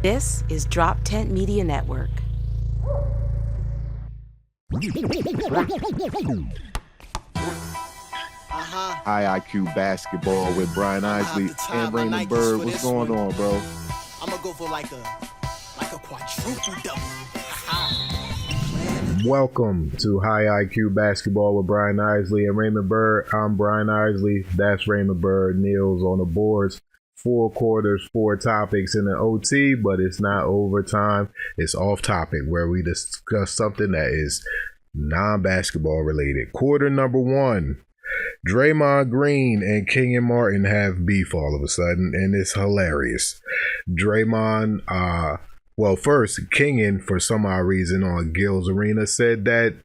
This is Drop Tent Media Network. High IQ basketball with Brian Isley and Raymond Byrd. What's going on, bro? I'm gonna go for like a quadruple double. Welcome to High IQ Basketball with Brian Isley and Raymond Byrd. I'm Brian Isley. That's Raymond Byrd. Neil's on the boards. 4 quarters, 4 topics in the OT, but it's not overtime. It's off topic where we discuss something that is non-basketball related. Quarter number 1. Draymond Green and Kenyon Martin have beef all of a sudden, and it's hilarious. Draymond, first, Kenyon, for some odd reason on Gil's Arena, said that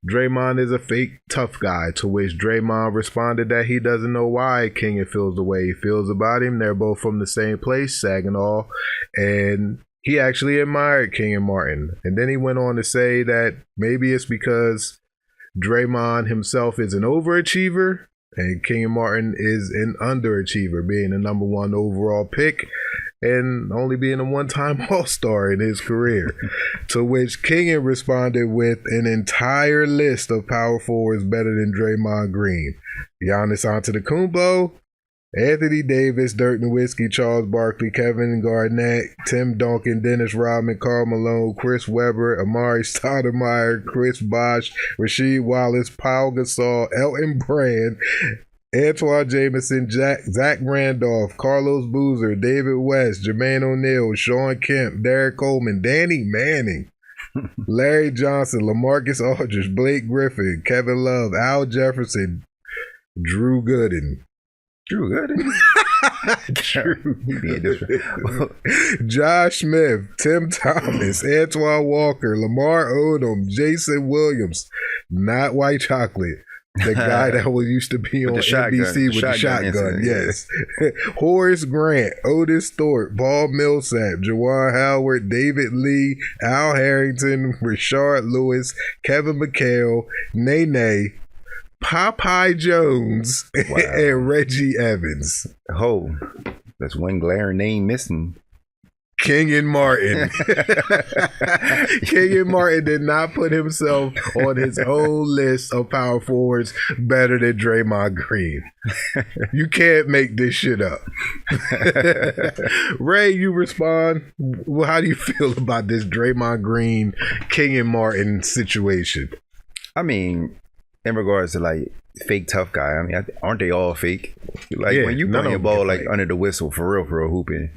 Draymond is a fake tough guy, to which Draymond responded that he doesn't know why Kenyon feels the way he feels about him. They're both from the same place, Saginaw, and he actually admired Kenyon Martin. And then he went on to say that maybe it's because Draymond himself is an overachiever and Kenyon Martin is an underachiever, being the number 1 overall pick and only being a one-time All-Star in his career. To which Kenyon responded with an entire list of power forwards better than Draymond Green. Giannis Antetokounmpo, Anthony Davis, Dirk Nowitzki, Charles Barkley, Kevin Garnett, Tim Duncan, Dennis Rodman, Karl Malone, Chris Webber, Amari Stoudemire, Chris Bosh, Rasheed Wallace, Paul Gasol, Elton Brand, Antoine Jameson, Zach Randolph, Carlos Boozer, David West, Jermaine O'Neal, Sean Kemp, Derek Coleman, Danny Manning, Larry Johnson, LaMarcus Aldridge, Blake Griffin, Kevin Love, Al Jefferson, Drew Gooden. Josh Smith, Tim Thomas, Antoine Walker, Lamar Odom, Jason Williams, not White Chocolate. The guy that used to be on NBC with the shotgun, yes. Horace Grant, Otis Thorpe, Paul Millsap, Juwan Howard, David Lee, Al Harrington, Rashard Lewis, Kevin McHale, Nene, Popeye Jones, and Reggie Evans. Oh, that's one glaring name missing. Kenyon Martin. Kenyon Martin did not put himself on his own list of power forwards better than Draymond Green. You can't make this shit up. Ray, you respond. Well, how do you feel about this Draymond Green, Kenyon Martin situation? I mean, in regards to like fake tough guy, I mean, aren't they all fake? Like when you play your ball like under the whistle for real hooping,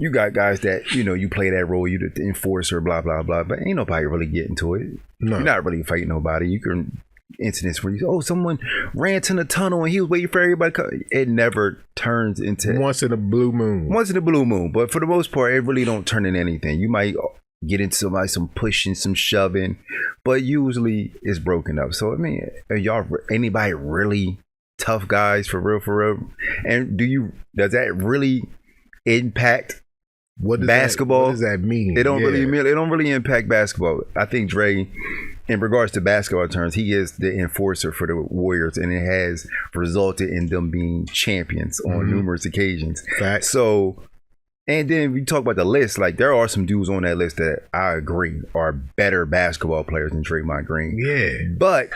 you got guys that, you play that role, you the enforcer, blah, blah, blah, but ain't nobody really getting to it. No. You're not really fighting nobody. You can incidents where someone ran to the tunnel and he was waiting for everybody to come. It never turns into once in a blue moon. But for the most part, it really don't turn into anything. You might get into like some pushing, some shoving, but usually it's broken up. So I mean, are y'all anybody really tough guys for real? And does that really impact basketball? What does that mean? It don't really impact basketball. I think Dre, in regards to basketball terms, he is the enforcer for the Warriors, and it has resulted in them being champions on numerous occasions. Fact. So, and then we talk about the list. Like there are some dudes on that list that I agree are better basketball players than Draymond Green. Yeah, but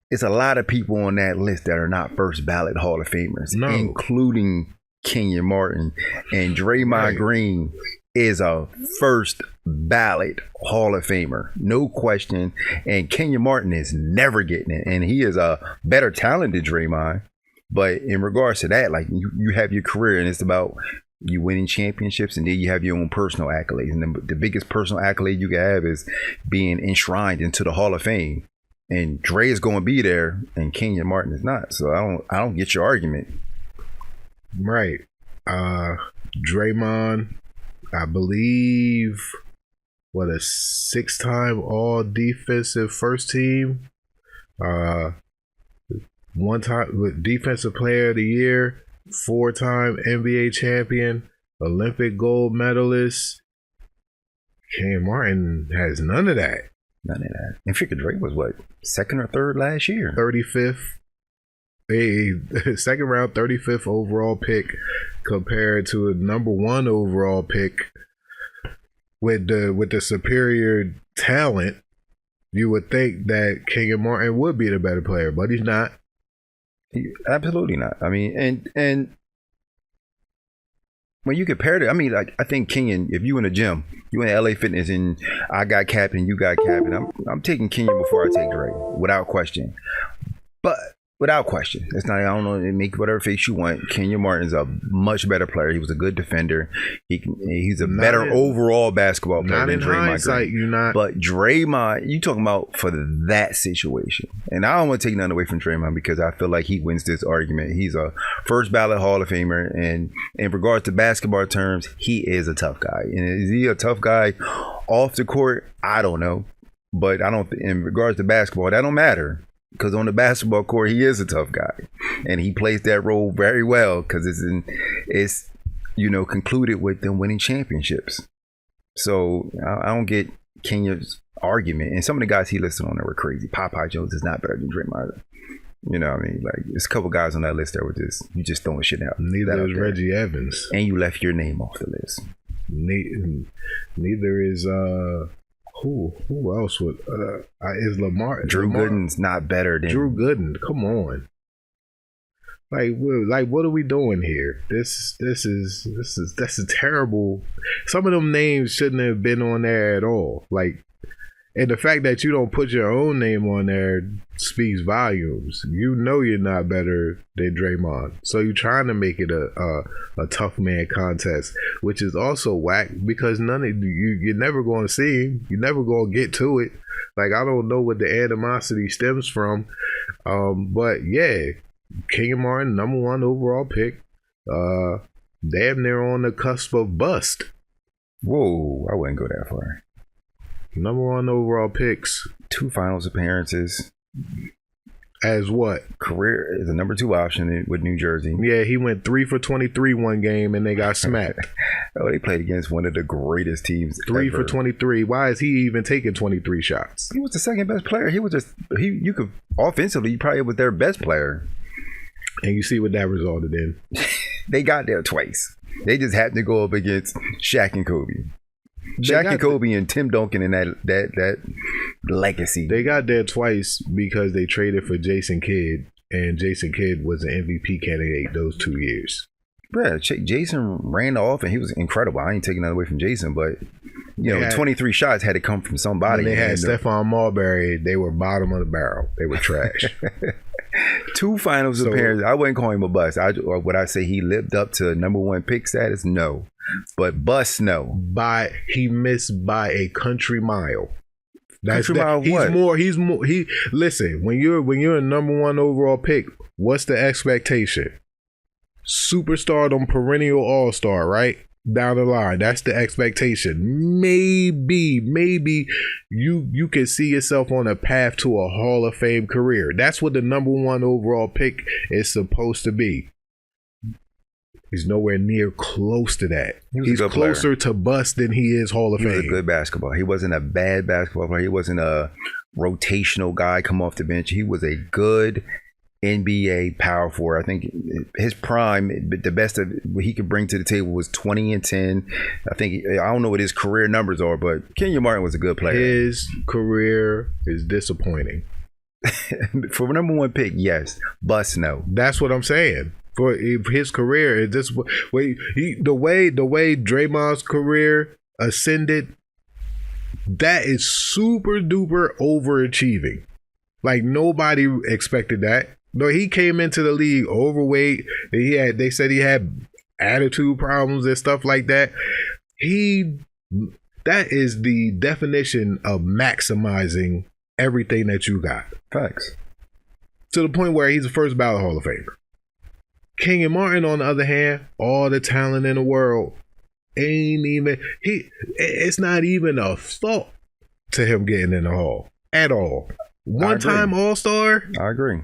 it's a lot of people on that list that are not first ballot Hall of Famers, including Kenyon Martin, and Draymond Green is a first ballot Hall of Famer, no question. And Kenyon Martin is never getting it, and he is a better talent than Draymond. But in regards to that, like you have your career, and it's about you winning championships, and then you have your own personal accolades. And the biggest personal accolade you can have is being enshrined into the Hall of Fame. And Dre is going to be there, and Kenyon Martin is not. So I don't get your argument. Right. Draymond, I believe, a 6-time all defensive first team, one time defensive player of the year, 4-time NBA champion, Olympic gold medalist. Kenyon Martin has none of that. And figure Dre was what, 2nd or 3rd last year? 35th. A second round 35th overall pick compared to a number 1 overall pick with the superior talent, you would think that Kenyon Martin would be the better player, but he's not. Absolutely not. I mean, and when you compare it, I mean, like, I think Kenyon, if you in a gym, you in LA Fitness, and I got Captain, you got Captain, I'm taking Kenyon before I take Dre, without question. But without question, it's not. I don't know. Make whatever face you want. Kenyon Martin's a much better player. He was a good defender. He's a better overall basketball player than Draymond Green. But Draymond, you talking about for that situation, and I don't want to take nothing away from Draymond because I feel like he wins this argument. He's a first ballot Hall of Famer, and in regards to basketball terms, he is a tough guy. And is he a tough guy off the court? I don't know, but I don't. In regards to basketball, that don't matter. Because on the basketball court, he is a tough guy, and he plays that role very well. Because it's concluded with them winning championships. So I don't get Kenyon's argument. And some of the guys he listed on there were crazy. Popeye Jones is not better than Draymond. You know what I mean? Like, there's a couple guys on that list that were just throwing shit out. Neither is Reggie Evans, and you left your name off the list. Neither is who else would is Lamar? Drew Gooden's not better than Drew Gooden. Come on, what are we doing here? This is terrible. Some of them names shouldn't have been on there at all. Like, and the fact that you don't put your own name on there speaks volumes. You know you're not better than Draymond, so you're trying to make it a tough man contest, which is also whack because none of you're never going to see him. You're never going to get to it. Like, I don't know what the animosity stems from, but yeah, Kenyon Martin, number 1 overall pick, damn near on the cusp of bust. Whoa, I wouldn't go that far. Number 1 overall picks. 2 finals appearances. As what? Career is a number 2 option with New Jersey. Yeah, he went 3 for 23 one game and they got smacked. Oh, they played against one of the greatest teams 3 ever. for 23. Why is he even taking 23 shots? He was the second best player. You could offensively, he probably was their best player. And you see what that resulted in. They got there twice. They just happened to go up against Shaq and Kobe. Shaq and Kobe and Tim Duncan and that legacy. They got there twice because they traded for Jason Kidd, and Jason Kidd was an MVP candidate those 2 years. Yeah, Jason ran off, and he was incredible. I ain't taking that away from Jason, but 23 shots had to come from somebody. When they had Stephon Marbury, they were bottom of the barrel. They were trash. 2 finals appearances. I wouldn't call him a bust. Would I say he lived up to number 1 pick status? No. But bust, no. He missed by a country mile. Listen, when you're a number 1 overall pick, what's the expectation? Superstardom, perennial all-star, right? Down the line. That's the expectation. Maybe you can see yourself on a path to a Hall of Fame career. That's what the number 1 overall pick is supposed to be. He's nowhere near close to that. He's closer to bust than he is Hall of Fame. He was a good basketball. He wasn't a bad basketball player. He wasn't a rotational guy come off the bench. He was a good NBA power forward. I think his prime, the best of what he could bring to the table was 20 and 10. I don't know what his career numbers are, but Kenyon Martin was a good player. His career is disappointing. For number 1 pick, yes. Bust, no. That's what I'm saying. For his career, is this the way Draymond's career ascended? That is super duper overachieving. Like, nobody expected that. No, he came into the league overweight. They said he had attitude problems and stuff like that. That is the definition of maximizing everything that you got. Facts. To the point where he's a first ballot Hall of Famer. Kenyon Martin, on the other hand, all the talent in the world, it's not even a thought to him getting in the Hall at all. One-time All-Star. I agree.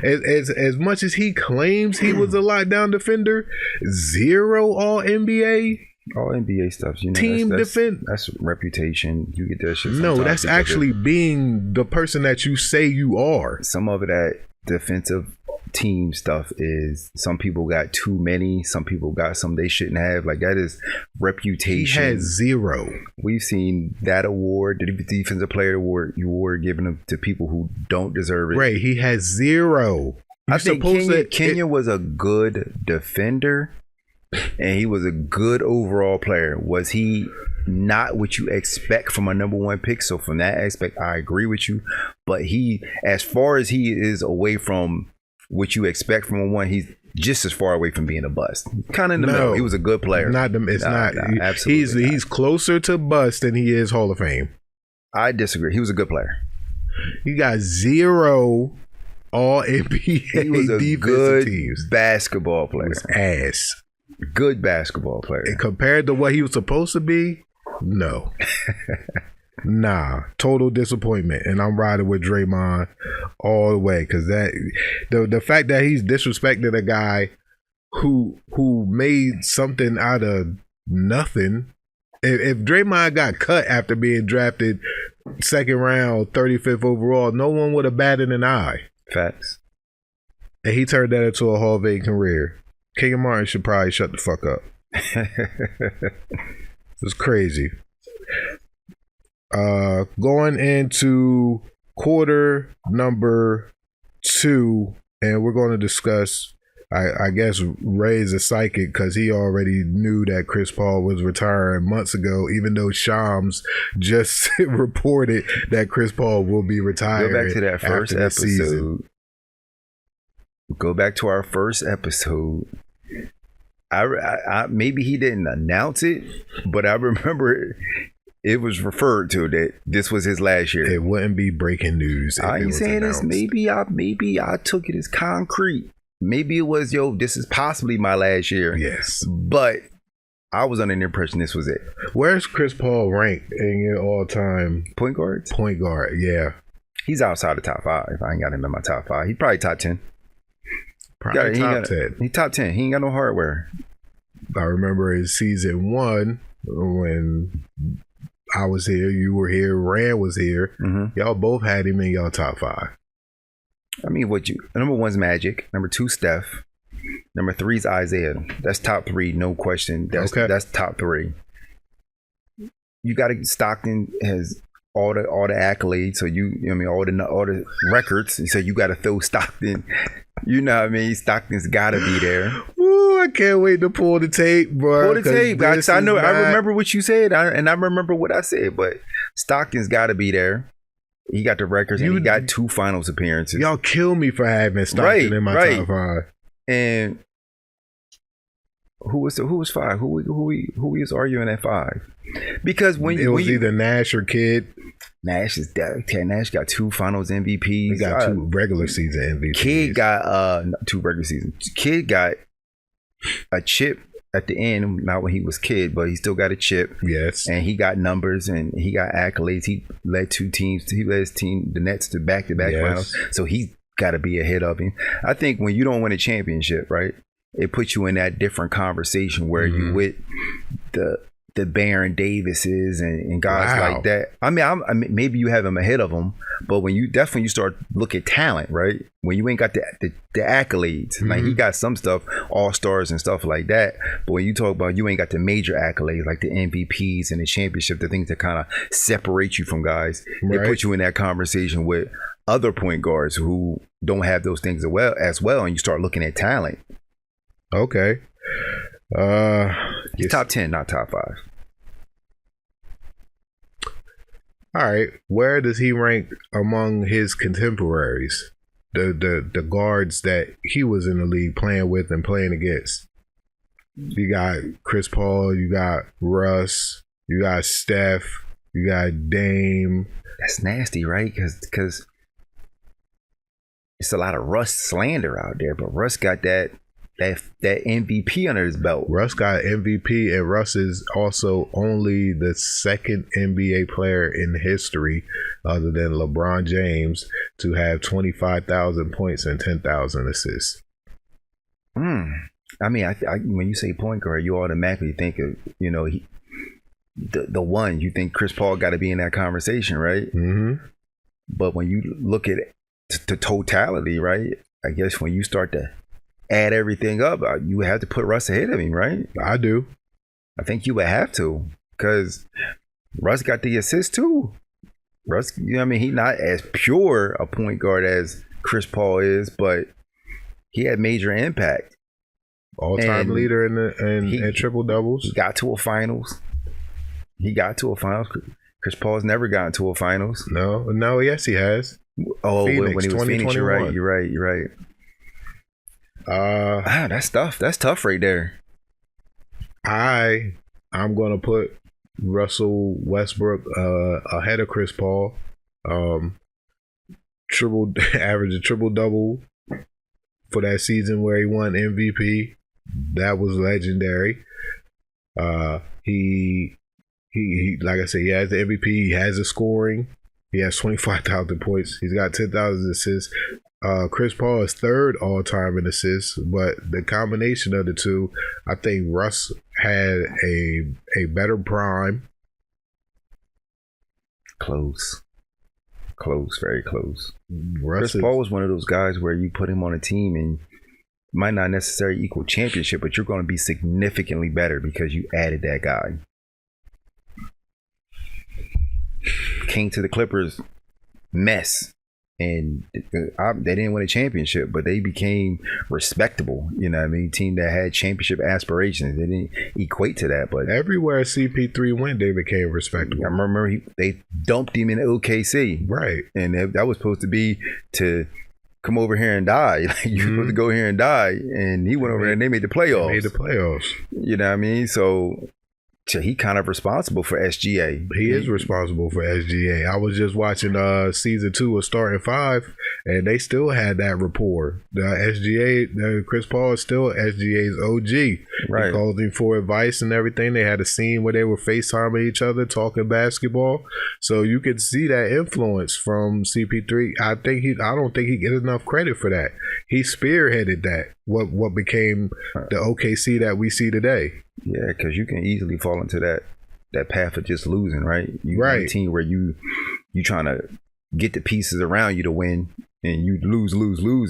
As much as he claims he was a lockdown defender, 0 All-NBA. All NBA stuff, team defense. That's reputation. You get that shit. No, that's actually being the person that you say you are. Some of it at defensive team stuff is some people got too many, some people got some they shouldn't have. Like, that is reputation. He had 0. We've seen that award, the defensive player award given to people who don't deserve it. Right, he had 0. I think Kenyon was a good defender, and he was a good overall player. Was he not what you expect from a number 1 pick? So from that aspect, I agree with you. But he, as far as he is away from what you expect from a 1, he's just as far away from being a bust. Kind of in the middle. He was a good player. Absolutely. He's closer to bust than he is Hall of Fame. I disagree. He was a good player. He got 0 all NBA he was a defensive good teams. Basketball player. He was ass. Good basketball player. And compared to what he was supposed to be, no. Nah, total disappointment. And I'm riding with Draymond all the way, because that the fact that he's disrespected a guy who made something out of nothing. If Draymond got cut after being drafted 2nd round, 35th overall, no one would have batted an eye. Facts. And he turned that into a Hall of Fame career. Kenyon Martin should probably shut the fuck up. It's crazy. Going into quarter number 2, and we're going to discuss, I guess Ray's a psychic because he already knew that Chris Paul was retiring months ago, even though Shams just reported that Chris Paul will be retiring. Go back to that first episode. Season. Go back to our first episode. I maybe he didn't announce it, but I remember it was referred to that this was his last year. It wouldn't be breaking news. I ain't saying this. Maybe I took it as concrete. Maybe it was, this is possibly my last year. Yes, but I was under the impression this was it. Where's Chris Paul ranked in your all-time point guards? Point guard, yeah. He's outside the top 5. I ain't got him in my top 5. He's probably top 10. Probably top 10. He top 10. He ain't got no hardware. I remember in season 1 when I was here, you were here, Rand was here. Mm-hmm. Y'all both had him in y'all top 5. I mean, number 1's Magic. Number 2, Steph. Number 3's Isaiah. That's top 3, no question. That's top 3. You got to Stockton has all the accolades. So all the records. So you got to throw Stockton. You know what I mean? Stockton's got to be there. Ooh, I can't wait to pull the tape, bro. Pull the tape. I know. I remember what you said, and I remember what I said. But Stockton's got to be there. He got the records, and he got 2 finals appearances. Y'all kill me for having Stockton in my top 5. And who was 5? Who we was arguing at 5? Because when it was either Nash or Kidd. Nash got 2 finals MVPs. He got 2 regular season MVPs. Kidd got 2 regular seasons. Kidd got a chip at the end, not when he was Kidd, but he still got a chip. Yes. And he got numbers and he got accolades. He led 2 teams. He led his team, the Nets, to back-to-back finals. So he's got to be ahead of him. I think when you don't win a championship, right, it puts you in that different conversation where you with the Baron Davises and guys like that. I mean, maybe you have him ahead of them, but when you start look at talent, right? When you ain't got the accolades, like he got some stuff, all-stars and stuff like that. But when you talk about you ain't got the major accolades like the MVPs and the championship, the things that kind of separate you from guys, it puts you in that conversation with other point guards who don't have those things as well, and you start looking at talent. Okay. He's top 10, not top 5. All right. Where does he rank among his contemporaries? The guards that he was in the league playing with and playing against. You got Chris Paul, you got Russ, you got Steph, you got Dame. That's nasty, right? Because it's a lot of Russ slander out there, but Russ got that MVP under his belt. Russ got MVP, and Russ is also only the 2nd NBA player in history, other than LeBron James, to have 25,000 points and 10,000 assists. I mean, I when you say point guard, you automatically think of the one. You think Chris Paul got to be in that conversation, right? Mm-hmm. But when you look at the totality, right? I guess when you start to add everything up, you have to put Russ ahead of him, right? I do. I think you would have to, because Russ got the assist too. Russ, you know what I mean? He's not as pure a point guard as Chris Paul is, but he had major impact. All-time leader in triple doubles. He got to a finals. Chris Paul's never gotten to a finals. No, yes, he has. Oh, Phoenix, when he was Phoenix, you're right. That's tough. That's tough right there. I'm gonna put Russell Westbrook ahead of Chris Paul. Average a triple double for that season where he won MVP. That was legendary. He like I said, he has the MVP. He has the scoring. He has 25,000 points. He's got 10,000 assists. Chris Paul is third all time in assists, but the combination of the two, I think Russ had a better prime. Close, very close. Chris Paul was one of those guys where you put him on a team and might not necessarily equal championship, but you're going to be significantly better because you added that guy. Came to the Clippers, mess, and they didn't win a championship, but they became respectable. You know what I mean? Team that had championship aspirations. They didn't equate to that, but everywhere CP3 went, they became respectable. I remember they dumped him in OKC, right? And that was supposed to be to come over here and die. Like, you're supposed to go here and die, and he went over there and they made the playoffs. You know what I mean? So he kind of responsible for SGA. He is responsible for SGA. I was just watching season 2 of Starting 5, and they still had that rapport. The SGA, Chris Paul is still SGA's OG. Right. He called him for advice and everything. They had a scene where they were FaceTiming each other, talking basketball. So you could see that influence from CP3. I don't think he gets enough credit for that. He spearheaded that. What became the OKC that we see today. Yeah, because you can easily fall into that path of just losing, right? You right. A team where you trying to get the pieces around you to win, and you lose,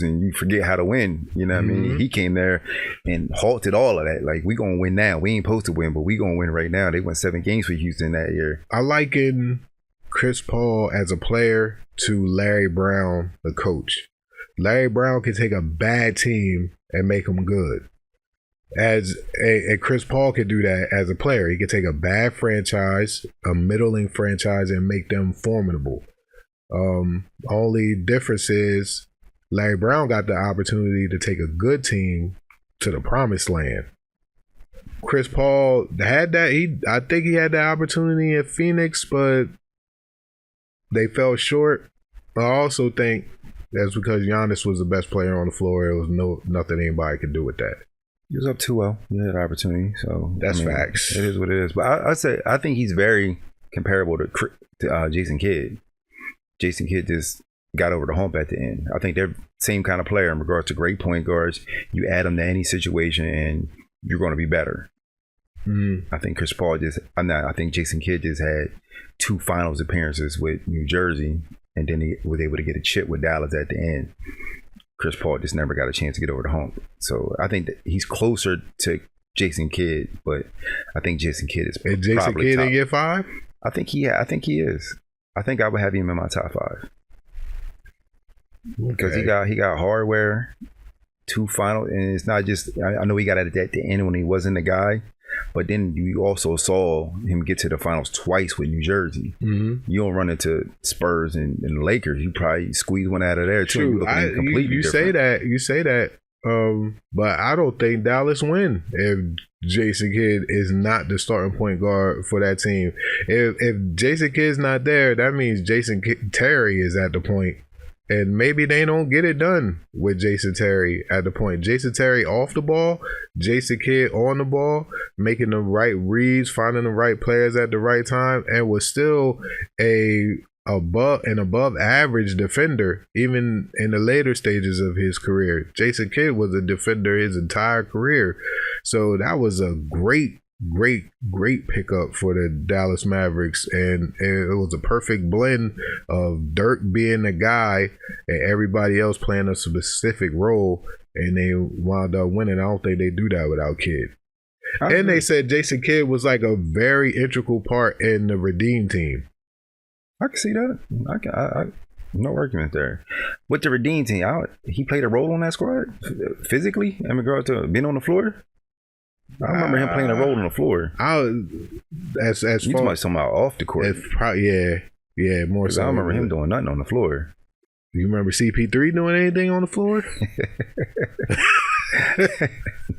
and you forget how to win. You know what I mean? He came there and halted all of that. Like, we gonna win now. We ain't supposed to win, but we gonna win right now. They won 7 games for Houston that year. I liken Chris Paul as a player to Larry Brown, the coach. Larry Brown can take a bad team and make them good. As Chris Paul could do that as a player. He could take a bad franchise, a middling franchise, and make them formidable. Only difference is Larry Brown got the opportunity to take a good team to the promised land. Chris Paul had that. I think he had the opportunity in Phoenix, but they fell short. I also think that's because Giannis was the best player on the floor. There was nothing anybody could do with that. He was up 2-0. He had an opportunity, so that's facts. It is what it is. But I think he's very comparable to Jason Kidd. Jason Kidd just got over the hump at the end. I think they're same kind of player in regards to great point guards. You add them to any situation, and you're going to be better. I think Chris Paul I think Jason Kidd just had 2 finals appearances with New Jersey, and then he was able to get a chip with Dallas at the end. Chris Paul just never got a chance to get over the hump. So I think that he's closer to Jason Kidd, but I think Jason Kidd is probably Jason Kidd top. in year 5? I think he is. I think I would have him in my top 5. Because he got hardware, 2 final, and it's not just, I know he got it at the end when he wasn't the guy, but then you also saw him get to the finals twice with New Jersey. You don't run into Spurs and Lakers. You probably squeeze one out of there too. True. You say that, but I don't think Dallas win if Jason Kidd is not the starting point guard for that team. If Jason Kidd's not there, that means Terry is at the point. And maybe they don't get it done with Jason Terry at the point. Jason Terry off the ball, Jason Kidd on the ball, making the right reads, finding the right players at the right time, and was still an above average defender, even in the later stages of his career. Jason Kidd was a defender his entire career. So that was a great great pickup for the Dallas Mavericks, and it was a perfect blend of Dirk being the guy and everybody else playing a specific role, and they wound up winning. I don't think they do that without Kidd. And they said Jason Kidd was like a very integral part in the Redeem team. I can see that. I no argument there. With the Redeem team, he played a role on that squad physically. I mean, girl, to being on the floor. I remember him playing a role on the floor. As you far talking about off the court. Yeah, more so. I remember him doing nothing on the floor. You remember CP3 doing anything on the floor?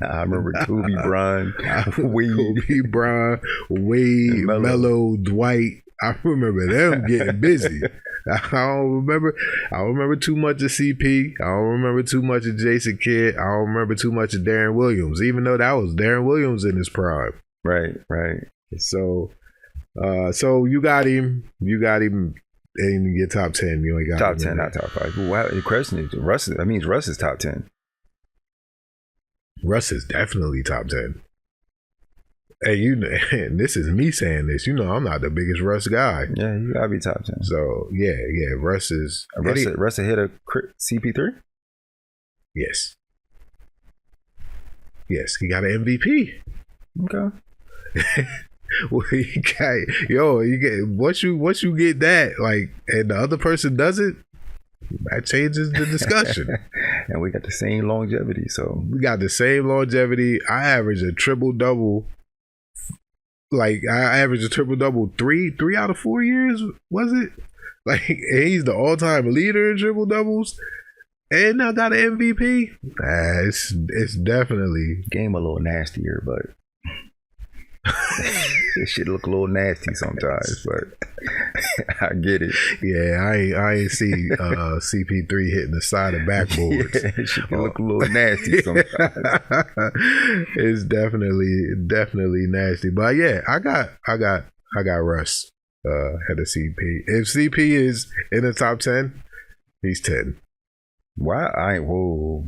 I remember Kobe Bryant, Wade, Melo, Dwight. I remember them getting busy. I don't remember too much of CP. I don't remember too much of Jason Kidd. I don't remember too much of Darren Williams, even though that was Darren Williams in his prime. Right. So you got him in your top 10. You ain't got top 10, not top 5. Wow, the question is Russ. That means Russ is top 10. Russ is definitely top 10. And this is me saying this. You know, I'm not the biggest Russ guy. Yeah, you gotta be top 10. So yeah, Russ is. Russ hit a CP3. Yes, he got an MVP. Okay. Well, you get once you get that, like, and the other person doesn't, that changes the discussion. And we got the same longevity, so we got the same longevity. I average a triple double. Like, I averaged a triple double three out of 4 years, was it? Like, he's the all-time leader in triple doubles, and now got an MVP. It's definitely game a little nastier, but this shit look a little nasty sometimes. But I get it. Yeah, I ain't see CP3 hitting the side of backboards. Yeah, it should look a little nasty sometimes. It's definitely nasty. But yeah, I got Russ at the CP. If CP is in the top 10, he's 10. Why? Whoa.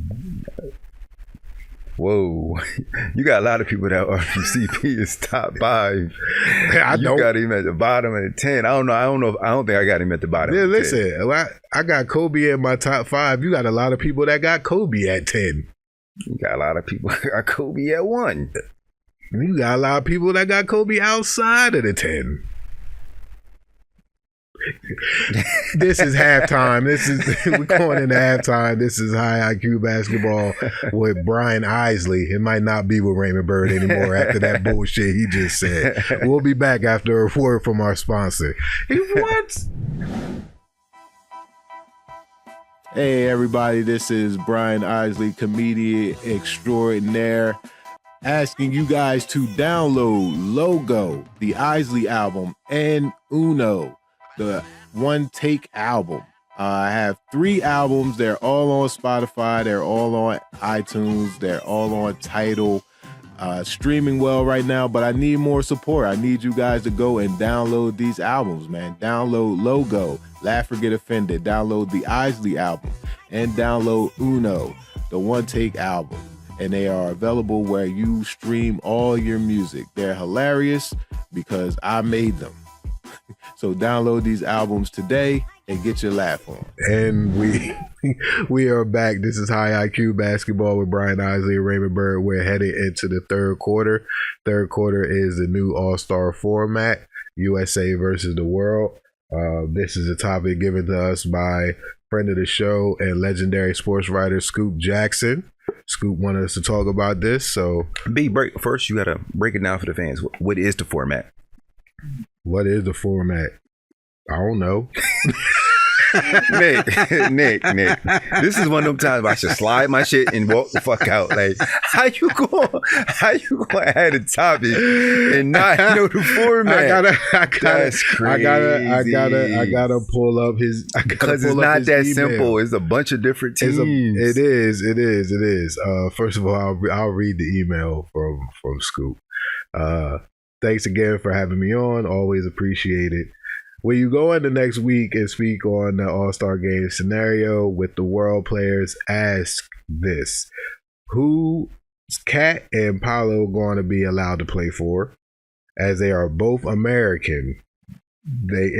You got a lot of people that argue CP is top 5. You got him at the bottom at 10. I don't think I got him at the bottom. Yeah, listen, I got Kobe in my top 5. You got a lot of people that got Kobe at 10. You got a lot of people that got Kobe at 1. You got a lot of people that got Kobe outside of the 10. This is halftime. We're going into halftime. This is High IQ Basketball with Brian Isley. It might not be with Raymond Byrd anymore after that bullshit he just said. We'll be back after a word from our sponsor. What? Hey everybody, this is Brian Isley, comedian extraordinaire, asking you guys to download Logo, the Isley album, and Uno, the One Take album. I have 3 albums. They're all on Spotify. They're all on iTunes. They're all on Tidal. Streaming well right now, but I need more support. I need you guys to go and download these albums, man. Download Logo, Laugh or Get Offended. Download the Isley album, and download Uno, the One Take album. And they are available where you stream all your music. They're hilarious because I made them. So download these albums today and get your laugh on. And we are back. This is High IQ Basketball with Brian Isley and Raymond Byrd. We're headed into the third quarter. Third quarter is the new All-Star format, U.S.A. versus the world. This is a topic given to us by friend of the show and legendary sports writer Scoop Jackson. Scoop wanted us to talk about this. So first you got to break it down for the fans. What is the format? What is the format? I don't know. Nick. This is one of them times I should slide my shit and walk the fuck out. Like, how you gonna add a topic and not know the format? I gotta pull up his, because it's not that simple. It's a bunch of different teams. It is. First of all, I'll read the email from Scoop. Thanks again for having me on. Always appreciate it. When you go into next week and speak on the All-Star Game scenario with the world players, ask this. Who Cat and Paolo going to be allowed to play for, as they are both American. They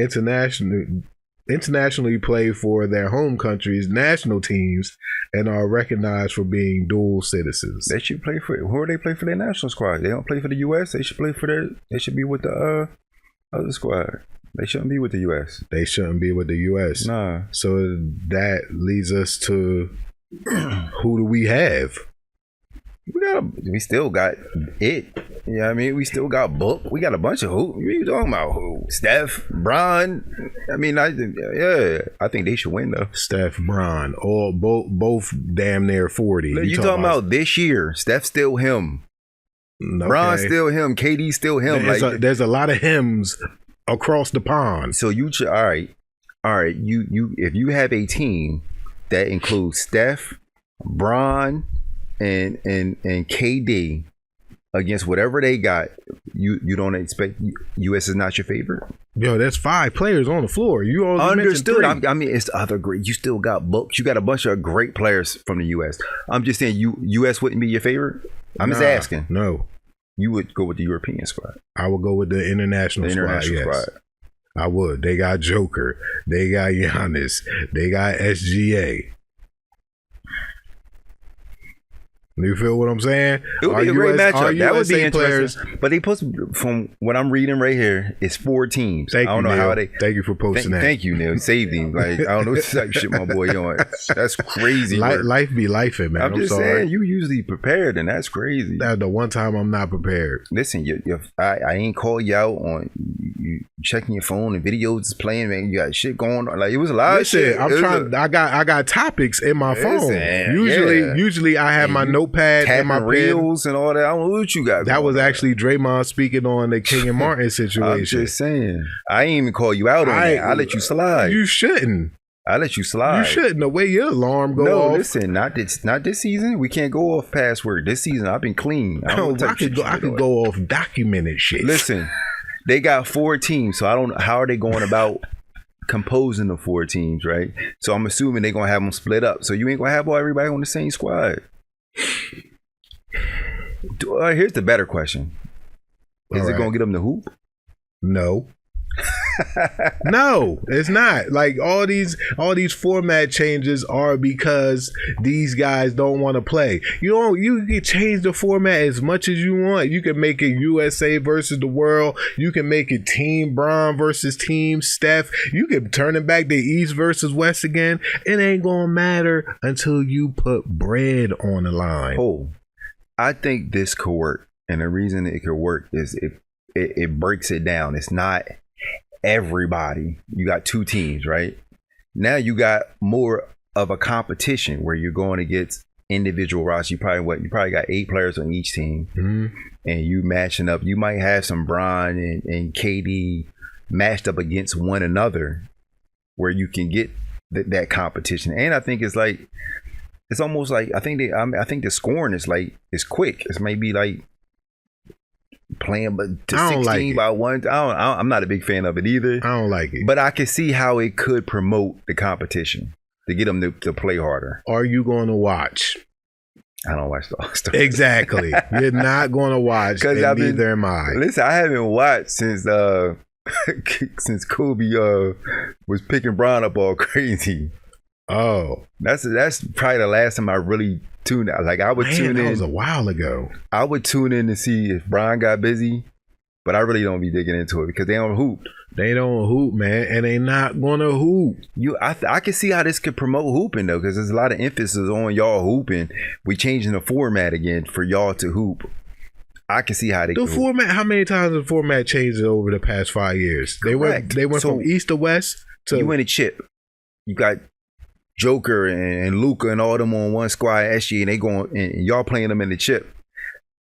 internationally play for their home countries' national teams and are recognized for being dual citizens. They should play for. Who do they play for their national squad? They don't play for the U.S. They should play for their. They should be with the other squad. They shouldn't be with the U.S. They shouldn't be with the U.S. Nah. So that leads us to who do we have? We still got it. You know what I mean? We still got Book. We got a bunch of who? What are you talking about? Who? Steph, Bron. I mean, I think they should win though. Steph, Bron, all both damn near 40. You talking about this year? Steph still him. Okay. Bron still him. KD still him. There's a lot of hims across the pond. So you should. All right. You if you have a team that includes Steph, Bron, and KD against whatever they got, you don't expect U.S. is not your favorite? Yo, there's 5 players on the floor. You only understood. I mean, it's other great. You still got Books. You got a bunch of great players from the U.S. I'm just saying, U.S. wouldn't be your favorite. Just asking. No, you would go with the European squad. I would go with the international squad. Yes. I would. They got Joker. They got Giannis. They got SGA. You feel what I'm saying? It would be a great matchup. That would be interesting. But they posted, from what I'm reading right here, it's 4 teams. Thank you for posting that. Thank you, Neil. Saved him. Like, I don't know what type of shit my boy on. That's crazy. Life be lifing, man. I'm just saying, you usually prepared, and that's crazy. That's the one time I'm not prepared. Listen, I ain't call you out on you checking your phone and videos is playing, man. You got shit going on. Like, it was a lot of shit. I got topics in my phone. Usually I have my notepad and my reels and all that. I don't know what you got. That was actually Draymond speaking on the Kenyon Martin situation. I'm just saying. I ain't even call you out on that. I let you slide. You shouldn't. I let you slide. You shouldn't. The way your alarm go off. No, listen, not this season. We can't go off password. This season, I've been clean. I could go off documented shit. Listen, they got 4 teams, so I don't know how are they going about composing the 4 teams, right? So I'm assuming they're gonna have them split up. So you ain't gonna have everybody on the same squad. Here's the better question: Is it gonna get them to hoop? No. No, it's not. Like all these format changes are because these guys don't want to play. You can change the format as much as you want. You can make it U.S.A. versus the world. You can make it Team Bron versus Team Steph. You can turn it back to East versus West again. It ain't gonna matter until you put bread on the line. Oh, I think this could work, and the reason it could work is it breaks it down. It's not everybody. You got 2 teams, right? Now you got more of a competition where you're going against individual rosters. You probably got 8 players on each team, and you matching up. You might have some Bron and KD matched up against one another, where you can get that competition. And I think it's almost like I think the scoring is quick. It's maybe like playing but to 16 by 1. I'm not a big fan of it either. I don't like it, but I can see how it could promote the competition to get them to play harder. Are you going to watch? I don't watch the All-Star. Exactly. You're not going to watch, and neither am I. Listen, I haven't watched since Kobe was picking Bron up all crazy. Oh, that's probably the last time I really tuned out. Like I would tune in. That was a while ago. I would tune in to see if Bron got busy, but I really don't be digging into it because they don't hoop. They don't hoop, man, and they not gonna hoop. I can see how this could promote hooping though, because there's a lot of emphasis on y'all hooping. We changing the format again for y'all to hoop. I can see how they the format. How many times the format changed over the past 5 years? Correct. They went from East to West to you win a chip. You got Joker and Luka and all them on one squad, SG, and they going and y'all playing them in the chip.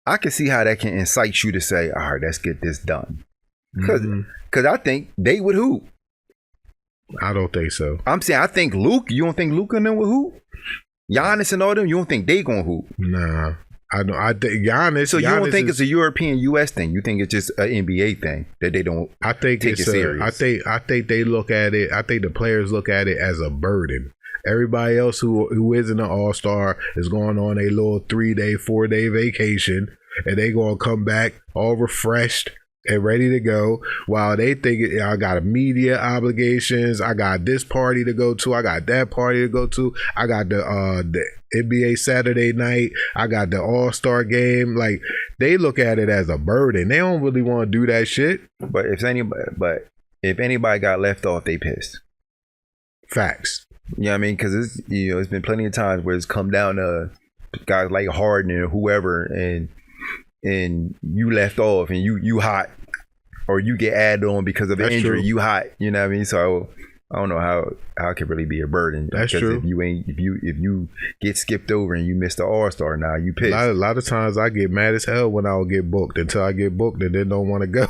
I can see how that can incite you to say, all right, let's get this done. Because I think they would hoop. I don't think so. I'm saying I think Luke. You don't think Luka and them would hoop? Giannis and all them. You don't think they gonna hoop? Nah, I don't. I think Giannis. So you don't think it's a European U.S. thing? You think it's just an NBA thing that they don't? I think take it serious. I think they look at it. I think the players look at it as a burden. Everybody else who isn't an all-star is going on a little 3-day, 4-day vacation, and they gonna come back all refreshed and ready to go, while they think I got media obligations, I got this party to go to, I got that party to go to, I got the NBA Saturday night, I got the All-Star game. Like, they look at it as a burden. They don't really want to do that shit. But if anybody got left off, they pissed. Facts. You know what I mean? Because it's been plenty of times where it's come down to guys like Harden or whoever, and you left off and you hot, or you get added on because of an injury. True. You hot, you know what I mean? So I don't know how it could really be a burden. That's true. If you get skipped over and you miss the All-Star, now you pissed. A lot of times I get mad as hell when I will get booked until I get booked and then don't want to go.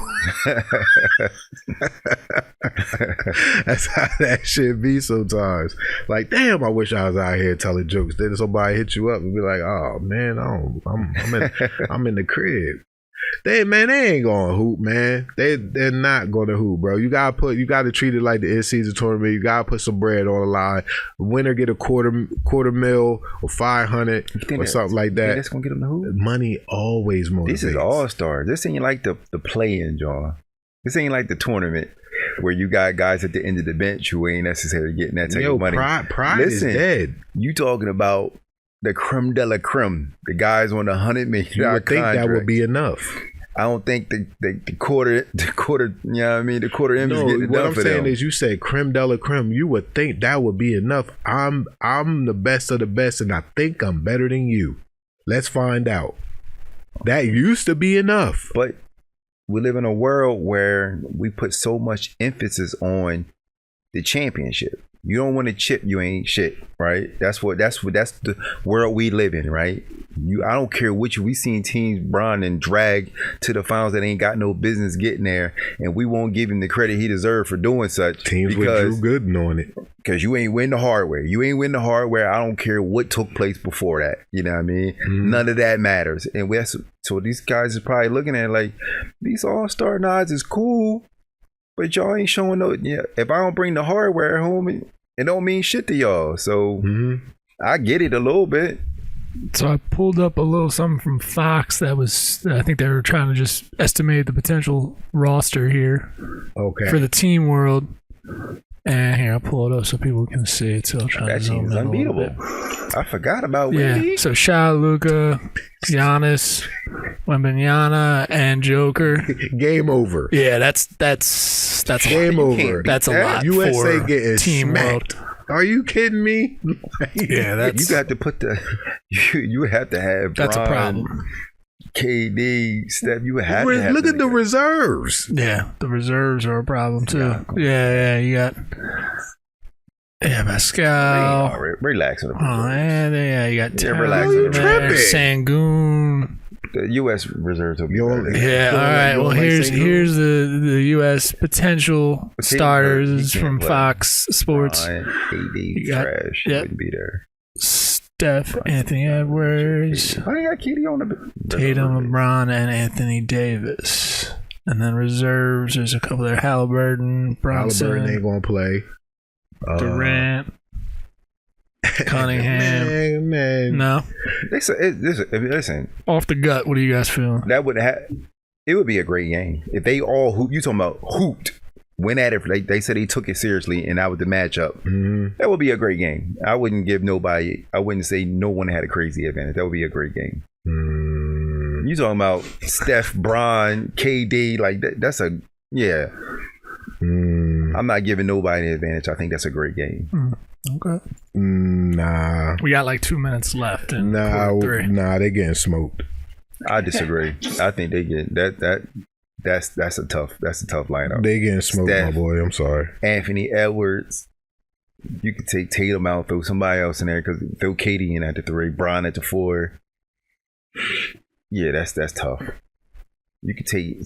That's how that shit be sometimes. Like, damn, I wish I was out here telling jokes. Then somebody hit you up and be like, oh man, I'm in the crib. They ain't gonna hoop, man. They're not gonna hoop, bro. You gotta treat it like the in-season tournament. You gotta put some bread on the line. Winner get a quarter mil or 500 or something like that. That's gonna get them to hoop. Money always motivates. This is All-Star. This ain't like the play-in, John. This ain't like the tournament where you got guys at the end of the bench who ain't necessarily getting that type of money. Pride is dead. You talking about the creme de la creme, the guys on the $100 million you would think contract. That would be enough. I don't think the quarter, you know what I mean? The quarter M is getting enough. What I'm saying is, you said creme de la creme. You would think that would be enough. I'm the best of the best, and I think I'm better than you. Let's find out. That used to be enough. But we live in a world where we put so much emphasis on the championship. You don't win a chip, you ain't shit, right? That's the world we live in, right? I don't care which. We seen teams Brian and drag to the finals that ain't got no business getting there, and we won't give him the credit he deserved for doing such. Teams with Drew Gooden on it, because you ain't win the hardware. I don't care what took place before that. You know what I mean? Mm-hmm. None of that matters. And so these guys are probably looking at it like, these All-Star nods is cool, but y'all ain't showing no. Yeah, if I don't bring the hardware home, it don't mean shit to y'all. So I get it a little bit. So I pulled up a little something from Fox that was, I think they were trying to just estimate the potential roster here for the team world. And here, I'll pull it up so people can see it. So I'll try that to zoom in unbeatable. I forgot about Wendy. So Sha, Luka, Giannis, Wembanyama, and Joker. Game over. Yeah, that's game over. That's a lot. USA for getting team smacked. World. Are you kidding me? Yeah, that's. You got to put you have to have. That's Brian, a problem. KD, Steph, you would have to have. Look at the reserves. Yeah, the reserves are a problem too. Yeah, you got. Yeah, Pascal. Relax on the reserves. Yeah, you got relax on the reserves. Sangoon. The U.S. reserves will be better. Yeah, all right. Well, here's the U.S. potential starters from Fox Sports. KD trash. Wouldn't be there. Steph, Anthony Edwards, I got KD on the Tatum, LeBron, and Anthony Davis. And then reserves, there's a couple there. Halliburton, Brunson. Halliburton ain't gonna play. Durant, Cunningham. Man. No. Listen. Off the gut, what are you guys feeling? It would be a great game if they all hoop. You talking about hooped? Went at it. They said they took it seriously, and that was the matchup. Mm-hmm. That would be a great game. I wouldn't say no one had a crazy advantage. That would be a great game. Mm. You talking about Steph, Bron, KD? Like that's a yeah. Mm. I'm not giving nobody an advantage. I think that's a great game. Okay. Nah. We got like 2 minutes left. Nah, they getting smoked. I disagree. I think they get that. That's a tough lineup. They getting smoked, Steph, my boy. I'm sorry. Anthony Edwards. You could take Tatum out, throw somebody else in there, because throw KD in at the 3, Bron at the 4. Yeah, that's tough. You could take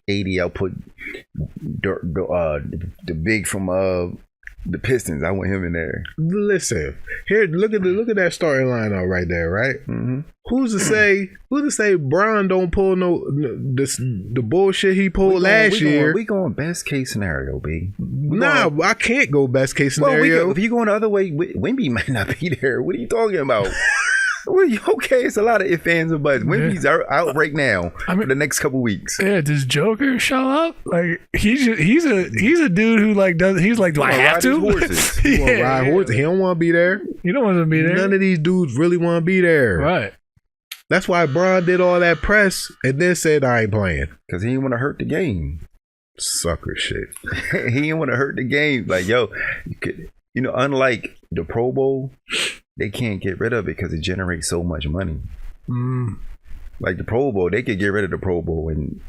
80 out, put the big from The Pistons. I want him in there. Listen, here, look at that starting lineup right there, right? Mm-hmm. Who's to say Bron don't pull the bullshit he pulled last year? We going best case scenario, B. I can't go best case scenario. If you going the other way, Wemby might not be there. What are you talking about? Okay, it's a lot of ifs, ands, and buts. Wemby's out right now for the next couple weeks. Yeah, does Joker show up? Like he's a dude who like does. He's like, do I have to? He want to ride horses. He don't want to be there. You don't want to be there. None of these dudes really want to be there. Right. That's why Bron did all that press and then said, I ain't playing. Because he didn't want to hurt the game. Sucker shit. He didn't want to hurt the game. Like, yo, unlike the Pro Bowl, they can't get rid of it because it generates so much money. Like the Pro Bowl, they could get rid of the Pro Bowl and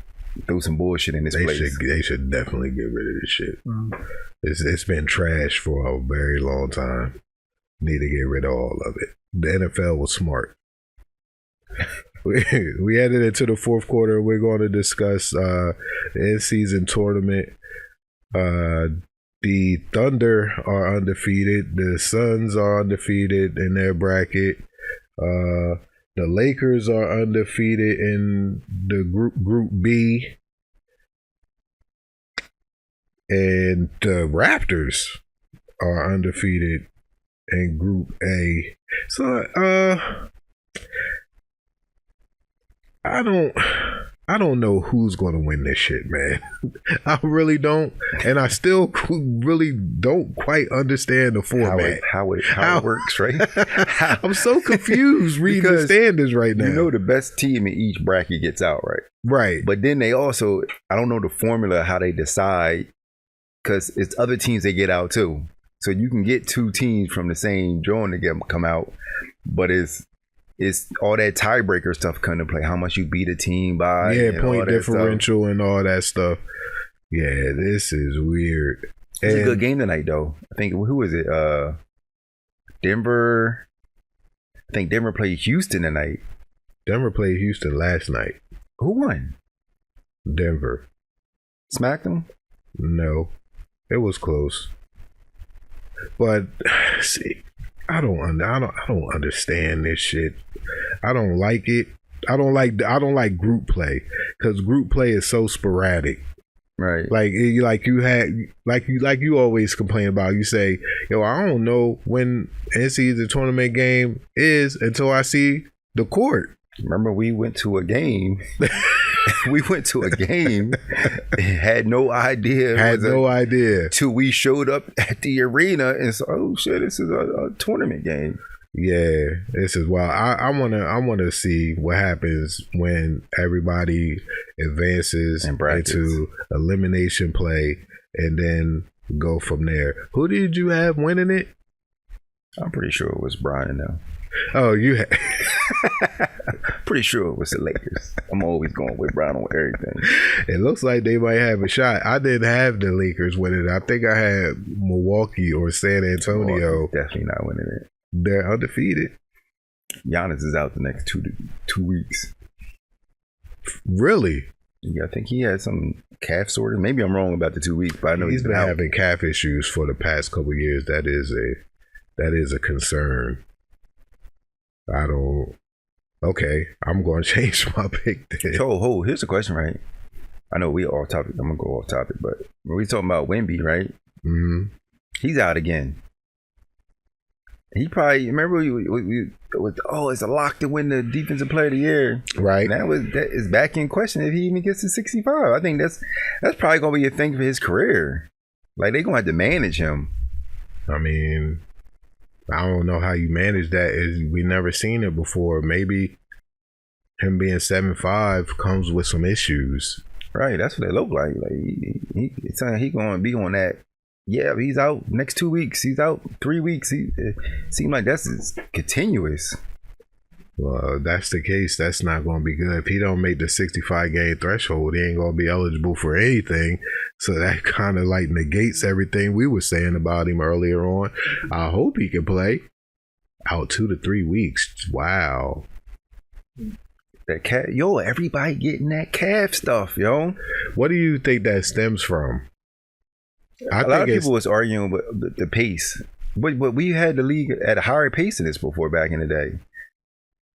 throw some bullshit in this place. They should definitely get rid of this shit. It's been trash for a very long time. Need to get rid of all of it. The NFL was smart. We headed into the fourth quarter. We're going to discuss the in-season tournament. The Thunder are undefeated. The Suns are undefeated in their bracket. The Lakers are undefeated in the Group B. And the Raptors are undefeated in Group A. So, I don't know who's going to win this shit, man. I really don't. And I still really don't quite understand the format. How it works, right? I'm so confused reading the standards right now. You know the best team in each bracket gets out, right? Right. But then they also, I don't know the formula, how they decide, because it's other teams they get out too. So you can get two teams from the same drawing to come out, but it's all that tiebreaker stuff come to play. How much you beat a team by. Yeah, point differential and all that stuff. Yeah, this is weird. It's a good game tonight, though. I think, who is it? Denver. I think Denver played Houston tonight. Denver played Houston last night. Who won? Denver. Smacked them? No. It was close. But, see, I don't understand this shit. I don't like it. I don't like group play because group play is so sporadic. Right. Like you always complain about. You say, yo, I don't know when NCAA tournament game is until I see the court. Remember, we went to a game. Had no idea. Till we showed up at the arena and said, oh shit, this is a tournament game. Yeah, this is wild. I wanna see what happens when everybody advances into elimination play and then go from there. Who did you have winning it? I'm pretty sure it was Brian now. Oh, you had pretty sure it was the Lakers. I'm always going with Brown on everything. It looks like they might have a shot. I didn't have the Lakers winning. I think I had Milwaukee or San Antonio. Definitely not winning it. They're undefeated. Giannis is out the next two weeks. Really? Yeah, I think he had some calf sort of. Maybe I'm wrong about the 2 weeks, but I know he's been having calf issues for the past couple of years. That is a concern. Okay, I'm going to change my pick then. So, here's the question, right? I know we off topic. I'm going to go off topic, but when we talking about Wemby, right? Mm-hmm. He's out again. He probably, remember, it's a lock to win the Defensive Player of the Year. Right. That is back in question if he even gets to 65. I think that's probably going to be a thing for his career. Like, they're going to have to manage him. I mean, I don't know how you manage that. We never seen it before. Maybe him being 7'5" comes with some issues. Right, that's what they look like. Like it's like he going to be on that. Yeah, he's out next 2 weeks. He's out 3 weeks. It seems like that's continuous. Well, that's the case. That's not going to be good. If he don't make the 65 game threshold, he ain't going to be eligible for anything. So that kind of like negates everything we were saying about him earlier on. I hope he can play. Out 2 to 3 weeks. Wow. That calf, everybody getting that calf stuff, yo. What do you think that stems from? A lot of people was arguing with the pace, but we had the league at a higher pace than this before back in the day.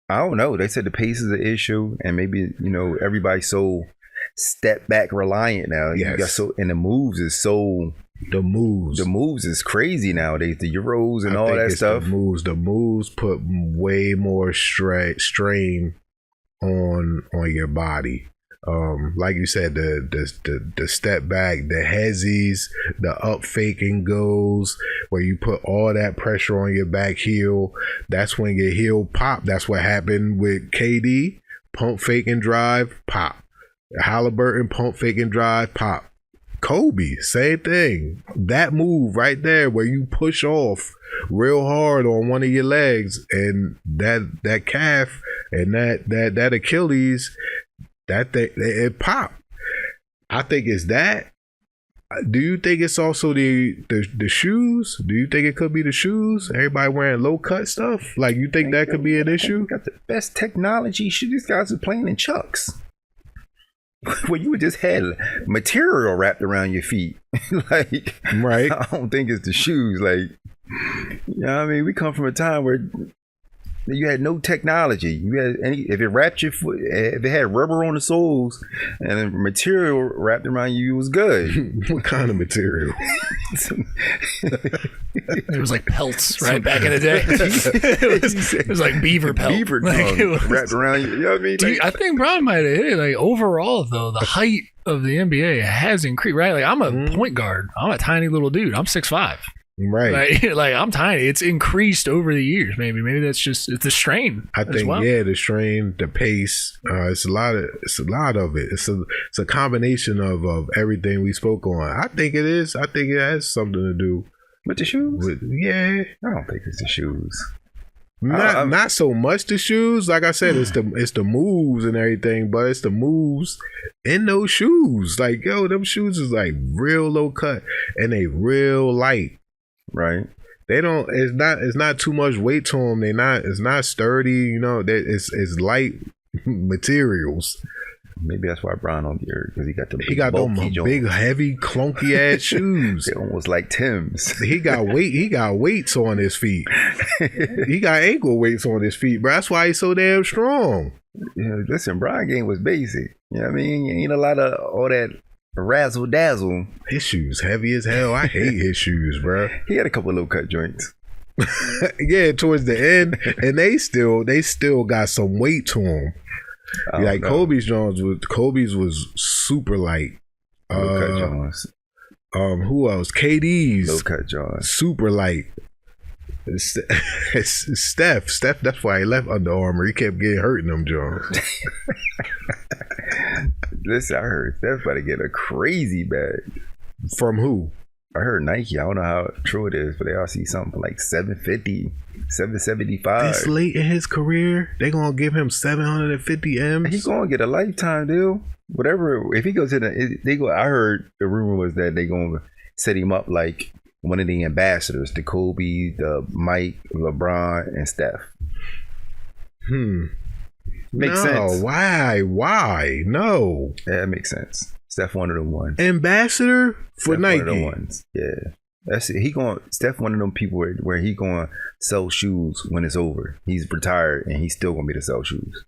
I don't know. They said the pace is an issue, and maybe everybody's so step back reliant now. Yes. And the moves is crazy nowadays. The Euros and all that stuff. The moves put way more strain on your body. Like you said, the step back, the hezzies, the up faking goes, where you put all that pressure on your back heel. That's when your heel pop. That's what happened with KD. Pump fake and drive, pop. Halliburton, pump fake and drive, pop. Kobe, same thing. That move right there where you push off real hard on one of your legs, and that calf and that Achilles, that thing, it pop. I think it's that. Do you think it's also the shoes? Do you think it could be the shoes? Everybody wearing low cut stuff? Like, you think that could be an issue? Got the best technology. Shit, these guys are playing in Chucks. Where you just had material wrapped around your feet. Like, right. I don't think it's the shoes. Like, I mean, we come from a time where you had no technology. You had if it wrapped your foot, if it had rubber on the soles and then material wrapped around you, it was good. What kind of material? It was like pelts, right? Back in the day, it was like beaver pelt, beaver tongue wrapped around you. You know what I mean? Dude, I think Brian might have hit it. Like, overall, though, the height of the NBA has increased. Right? Like, I'm a point guard. I'm a tiny little dude. I'm 6'5". Right. Like I'm tiny. It's increased over the years. Maybe that's just it's the strain. I think the strain, the pace. It's a lot of it. It's a combination of everything we spoke on. I think it is. I think it has something to do with the shoes. Yeah. I don't think it's the shoes. Not so much the shoes. Like I said, it's the moves and everything, but it's the moves in those shoes. Like, yo, them shoes is like real low cut and they real light. Right. They don't. It's not too much weight to them. It's not sturdy. It's light materials. Maybe that's why Brian on the earth, because he got them big, heavy, clunky ass shoes. They're almost like Tim's. He got weights on his feet. He got ankle weights on his feet, bro. That's why he's so damn strong. Listen, Brian game was basic. You know what I mean? Ain't a lot of all that razzle dazzle. His shoes heavy as hell. I hate his shoes, bro. He had a couple of low cut joints. Yeah, towards the end, and they still got some weight to them. Like Kobe's was super light. Low cut Jones. Who else? KD's low cut Jones. Super light. Steph. That's why he left Under Armour. He kept getting hurt in them Jones. Listen, I heard Steph about to get a crazy bag. From who? I heard Nike. I don't know how true it is, but they all see something for like $750, $775. This late in his career, they gonna give him 750 M's. He's gonna get a lifetime deal. Whatever. If he goes to I heard the rumor was that they gonna set him up like one of the ambassadors, the Kobe, the Mike, LeBron, and Steph. Makes sense. Why? No. Yeah, it makes sense. Steph one of them ones. Ambassador for Steph Nike. One of them ones. Yeah. That's it. Steph one of them people where he gonna sell shoes when it's over. He's retired and he's still gonna be to sell shoes.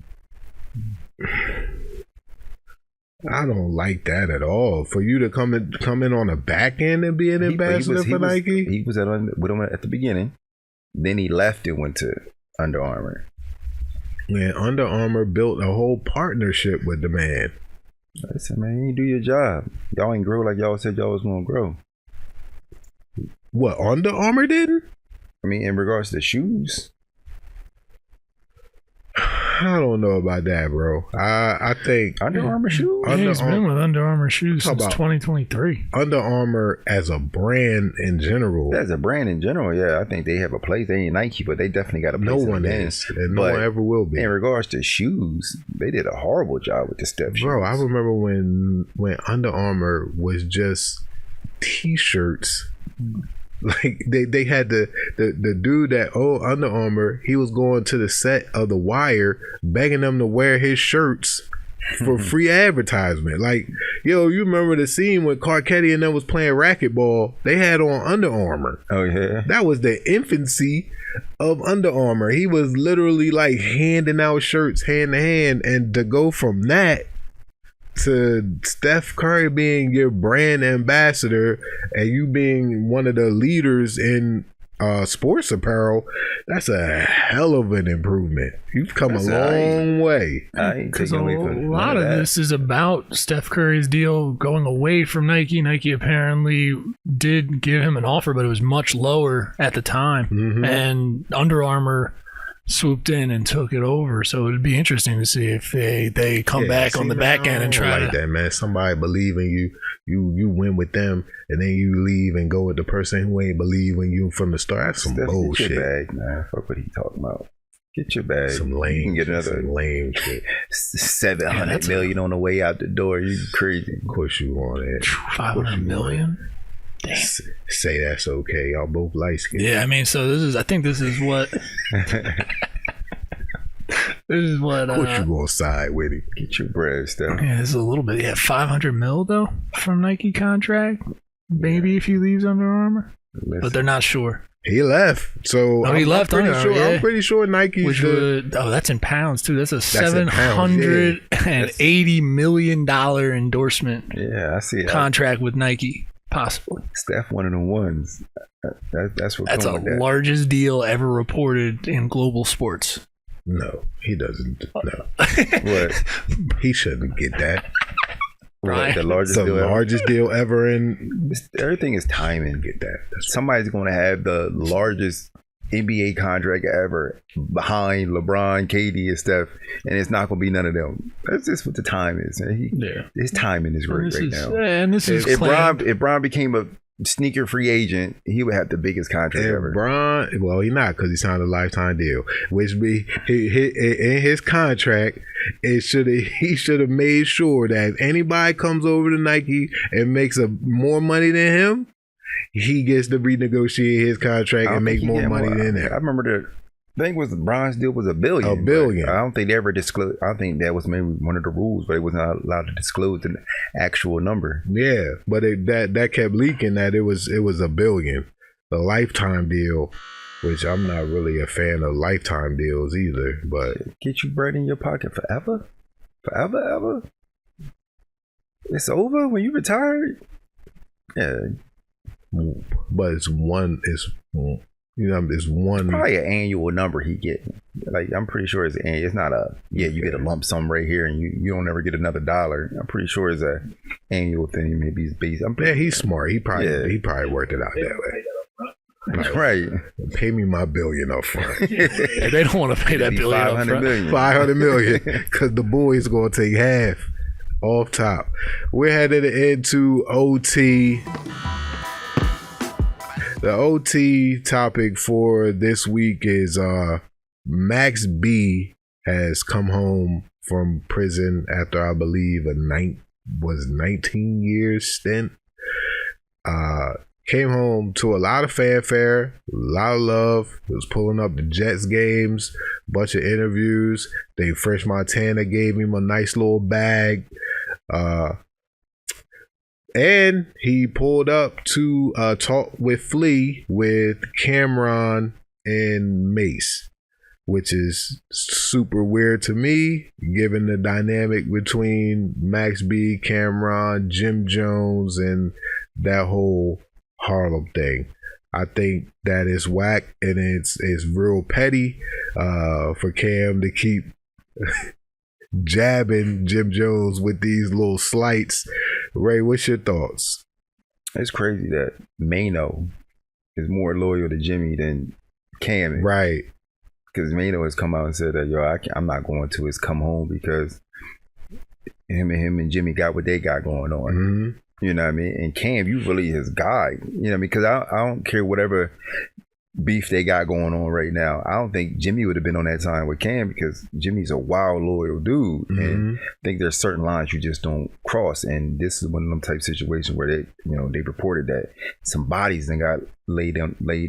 I don't like that at all. For you to come in on the back end and be an ambassador for Nike. He was with him at the beginning. Then he left and went to Under Armour. Yeah, Under Armour built a whole partnership with the man. Listen, man, you do your job. Y'all ain't grow like y'all said y'all was gonna grow. What, Under Armour didn't? I mean, in regards to shoes. I don't know about that, bro. I think Under Armour shoes. He's been with Under Armour shoes since 2023. Under Armour as a brand in general. As a brand in general, yeah, I think they have a place. They ain't Nike, but they definitely got a place. No one is, and no one ever will be. In regards to shoes, they did a horrible job with the Steph shoes. Bro, I remember when Under Armour was just T-shirts. Like they had the dude that Under Armour, he was going to the set of The Wire begging them to wear his shirts for free advertisement. Like, Yo, you remember the scene when Carcetti and them was playing racquetball? They had on Under Armour. Oh yeah, that was the infancy of Under Armour. He was literally like handing out shirts hand to hand, and to go from that to Steph Curry being your brand ambassador and you being one of the leaders in sports apparel, that's a hell of an improvement. You've come a long way. Because a lot of this is about Steph Curry's deal going away from Nike. Nike apparently did give him an offer, but it was much lower at the time. And Under Armour swooped in and took it over. So it'd be interesting to see if they come back on the back end and try like that, man. Somebody believe in you. You win with them, and then you leave and go with the person who ain't believe in you from the start. That's some bullshit. Get your bag, man. Fuck what he talking about. Get your bag. Some lame. Get another lame shit. $700 million on the way out the door. You crazy? Of course you want it. $500 million. Damn. Say that's okay. Y'all both light skinned. Yeah, I mean, so I think this is what. This is what. Of course you gonna side with it. Get your bread, Steph. Yeah, this is a little bit. Yeah, $500 million though from Nike contract. Maybe if he leaves Under Armour, but they're not sure. He left. So he left Under Armour. Yeah. I'm pretty sure Nike. That's in pounds too. That's a $780 million endorsement. Yeah, I see it. Contract with Nike. Possibly. Steph, one of the ones. That's the largest deal ever reported in global sports. No, he doesn't. No. What? He shouldn't get that. Right. The largest deal ever in. Everything is timing. Get that. Somebody's going to have the largest NBA contract ever behind LeBron, KD, and Steph, and it's not going to be none of them. That's just what the time is. His timing is great right now. And this is if Bron became a sneaker free agent, he would have the biggest contract ever. Bron, well, he's not, because he signed a lifetime deal, which in his contract, he should have made sure that if anybody comes over to Nike and makes more money than him, he gets to renegotiate his contract and make more money than that. I remember the thing was Bron's deal was $1 billion. $1 billion. I don't think they ever disclosed. I think that was maybe one of the rules, but it was not allowed to disclose the actual number. Yeah, but that kept leaking that it was $1 billion. The lifetime deal, which I'm not really a fan of lifetime deals either. But get you bread in your pocket forever, ever. It's over when you retire. Yeah. But it's one. It's one. Probably an annual number he get. Like I'm pretty sure it's not you get a lump sum right here and you don't ever get another dollar. I'm pretty sure it's a annual thing. Maybe it's based. He's smart. He probably worked it out that way. Like, right. Pay me my $1 billion up front. They don't want to pay that $1 billion up front. $500 million, because the boys going to take half off top. We're headed into OT. The OT topic for this week is Max B has come home from prison after, I believe, 19 years stint. Came home to a lot of fanfare, a lot of love. He was pulling up the Jets games, bunch of interviews. Dave Fresh Montana gave him a nice little bag. And he pulled up to talk with Flea with Cameron and Mace, which is super weird to me, given the dynamic between Max B, Cameron, Jim Jones, and that whole Harlem thing. I think that is whack, and it's real petty for Cam to keep jabbing Jim Jones with these little slights. Ray, what's your thoughts? It's crazy that Mano is more loyal to Jimmy than Cam is. Right. Because Mano has come out and said that, I'm not going to his come home because him and Jimmy got what they got going on. Mm-hmm. You know what I mean? And Cam, you really his guy. You know what I mean? Because I don't care whatever beef they got going on right now. I don't think Jimmy would have been on that time with Cam, because Jimmy's a wild, loyal dude. Mm-hmm. And I think there's certain lines you just don't cross. And this is one of them type of situations where they reported that some bodies then got laid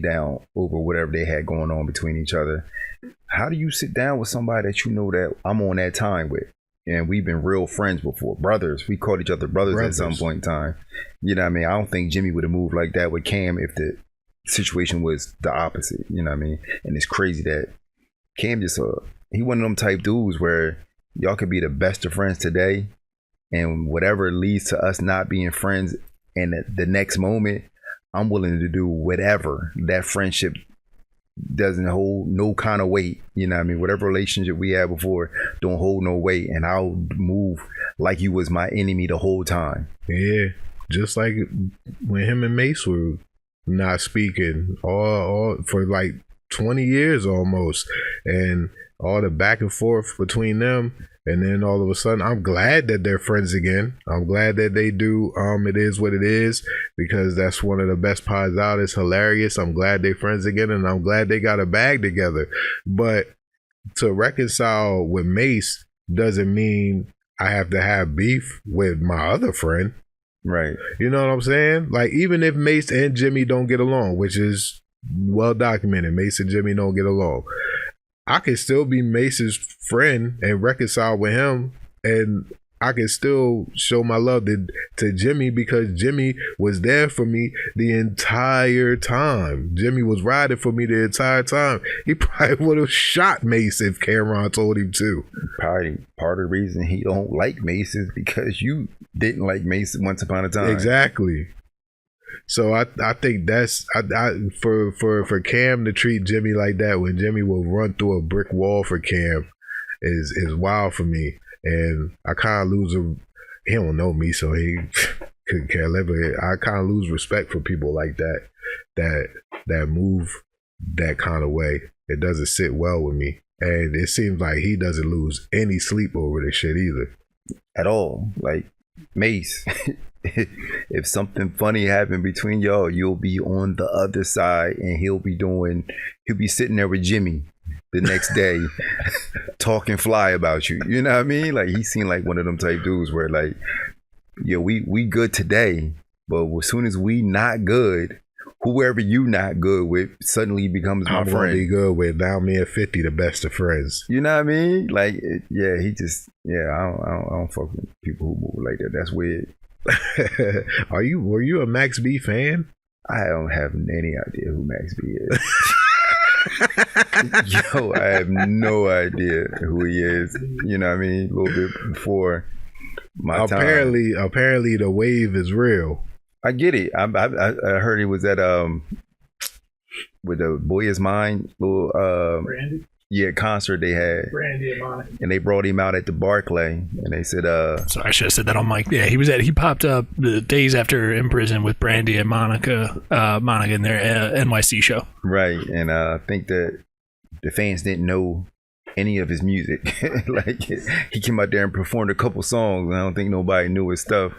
down over whatever they had going on between each other. How do you sit down with somebody that you know that I'm on that time with? and we've been real friends before, brothers. We called each other brothers at some point in time. You know what I mean? I don't think Jimmy would have moved like that with Cam if the situation was the opposite. You know what I mean? And it's crazy that Cam just he one of them type dudes where y'all could be the best of friends today, and whatever leads to us not being friends, and the next moment, I'm willing to do whatever. That friendship doesn't hold no kind of weight. You know what I mean? Whatever relationship we had before don't hold no weight, and I'll move like you was my enemy the whole time. Yeah, just like when him and Mace were not speaking all for like 20 years almost, and all the back and forth between them, and then all of a sudden I'm glad that they're friends again. I'm glad that they do It Is What It Is, because that's one of the best pods out. It's hilarious. I'm glad they're friends again, and I'm glad they got a bag together. But to reconcile with Mace doesn't mean I have to have beef with my other friend. Right. You know what I'm saying? Like, even if Mace and Jimmy don't get along, which is well documented, Mace and Jimmy don't get along, I can still be Mace's friend and reconcile with him, and I can still show my love to Jimmy, because Jimmy was there for me the entire time. Jimmy was riding for me the entire time. He probably would have shot Mace if Cameron told him to. Probably part of the reason he don't like Mace is because you didn't like Mace once upon a time. Exactly. So I think that's for Cam to treat Jimmy like that when Jimmy will run through a brick wall for Cam is wild for me, and I kind of lose he don't know me, so he couldn't care less. But I kind of lose respect for people like that move that kind of way. It doesn't sit well with me, and it seems like he doesn't lose any sleep over this shit either at all. Like Mace. If something funny happened between y'all, you'll be on the other side, and he'll be sitting there with Jimmy the next day talking fly about you. You know what I mean? Like, he seemed like one of them type dudes where, like, yeah, we good today, but as soon as we not good, whoever you not good with suddenly becomes my friend. I'm good with now. Me and 50 the best of friends. You know what I mean? Like, he just I don't fuck with people who move like that. That's weird. Were you a Max B fan? I don't have any idea who Max B is. Yo, I have no idea who he is. You know what I mean? A little bit before my time. Apparently the wave is real. I get it. I heard he was at with the Boy Is Mine little Brandy? Yeah, concert they had. Brandy and Monica. And they brought him out at the Barclay, and they said, sorry, I should have said that on mic. Yeah, he popped up the days after in prison with Brandy and Monica in their NYC show. Right, and I think that the fans didn't know any of his music. Like, he came out there and performed a couple songs, and I don't think nobody knew his stuff.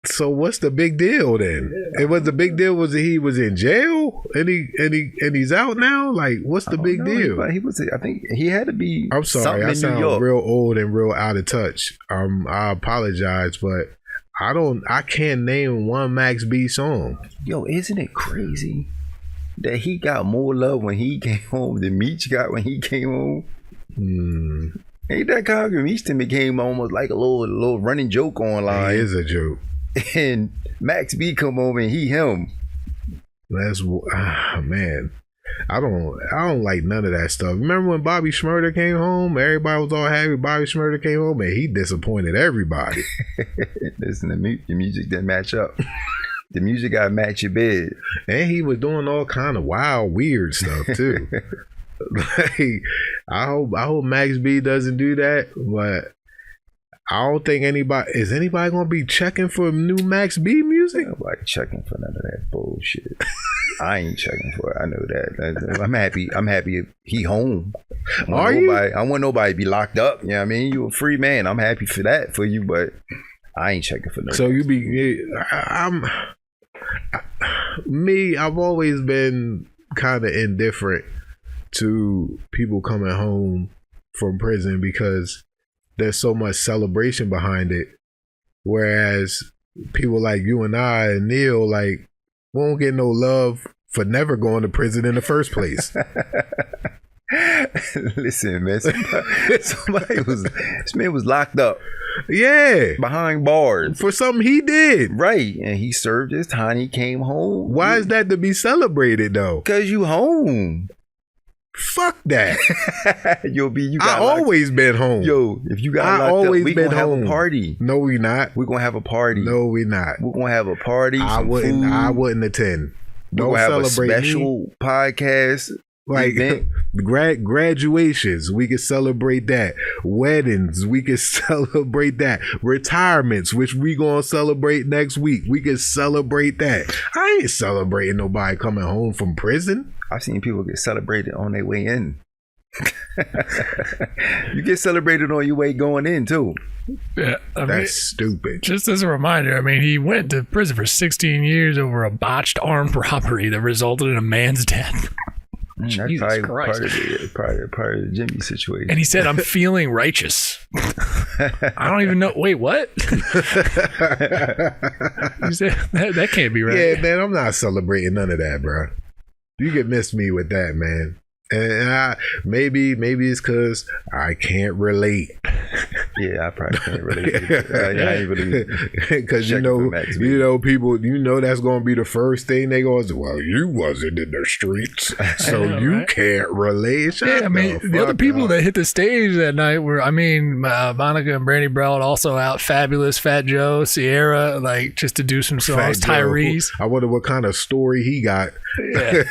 So what's the big deal then? It was the big deal was that he was in jail and he's out now. Like, what's the big deal? He was. I think he had to be. I'm sorry, I sound real old and real out of touch. I apologize, but I can't name one Max B song. Yo, isn't it crazy that he got more love when he came home than Meech got when he came home? Ain't that kind of Meech became almost like a little running joke online? It is a joke. And Max B come over and he him. That's man. I don't like none of that stuff. Remember when Bobby Shmurda came home? Everybody was all happy. Bobby Shmurda came home and he disappointed everybody. Listen, the music didn't match up. The music got to match your bed. And he was doing all kind of wild, weird stuff too. Like, I hope Max B doesn't do that, but I don't think anybody gonna be checking for new Max B music? Nobody checking for none of that bullshit. I ain't checking for it. I know that. I'm happy he home. Are you? I want nobody to be locked up. You know what I mean? You a free man. I'm happy for that for you, but I ain't checking for nothing. So you be I've always been kind of indifferent to people coming home from prison because there's so much celebration behind it. Whereas people like you and I and Neil, like, won't get no love for never going to prison in the first place. Listen, man. This man was locked up. Yeah. Behind bars. For something he did. Right. And he served his time. He came home. Why is that to be celebrated, though? Because you home. Fuck that. I always been home. Yo, if you got locked up, we gonna have a party. No, we not. We're gonna have a party. No, we not. We're gonna have a party. I wouldn't attend. Don't celebrate a special podcast. Like graduations, we can celebrate that. Weddings, we can celebrate that. Retirements, which we gonna celebrate next week, we can celebrate that. I ain't celebrating nobody coming home from prison. I've seen people get celebrated on their way in. You get celebrated on your way going in too. Yeah, that's stupid. Just as a reminder, I mean, he went to prison for 16 years over a botched armed robbery that resulted in a man's death. That's probably part of the Jimmy situation. And he said, "I'm feeling righteous." I don't even know. Wait, what? He said, that can't be right. Yeah, man, I'm not celebrating none of that, bro. You can miss me with that, man. And maybe it's because I can't relate. Yeah, I probably can't relate. Because you know, people, that's going to be the first thing they go, well, you wasn't in the streets, so can't relate. The other people that hit the stage that night were, Monica and Brandy Brown also out. Fabulous, Fat Joe, Sierra, like just to do some songs. Tyrese. I wonder what kind of story he got. Yeah.